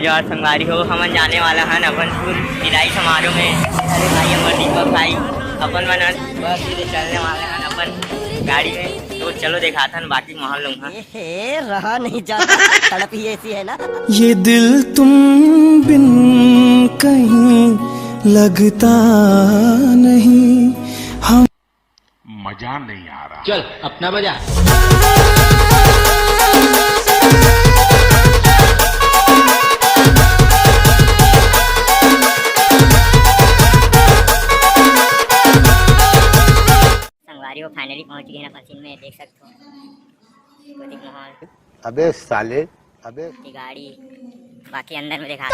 जो संगवारी हो हमन जाने वाला हन अपनपुर विदाई समारोह में। अरे भाई हमारे दीपक भाई अपन मन बस सीधे चलने वाले हैं अपन गाड़ी में। तो चलो दिखाता हूँ बाकी माहौल लूंगा। रहा नहीं जाता, तड़प ही ऐसी है ना। ये दिल तुम बिन कहीं लगता नहीं, हम मजा नहीं आ रहा। चल अपना बजा। संगवारी हो फाइनली पहुंच गए ना पसीन में, देख सकते हो गोतिक माहौल। अबे साले, अबे गाड़ी बाकी अंदर में दिखा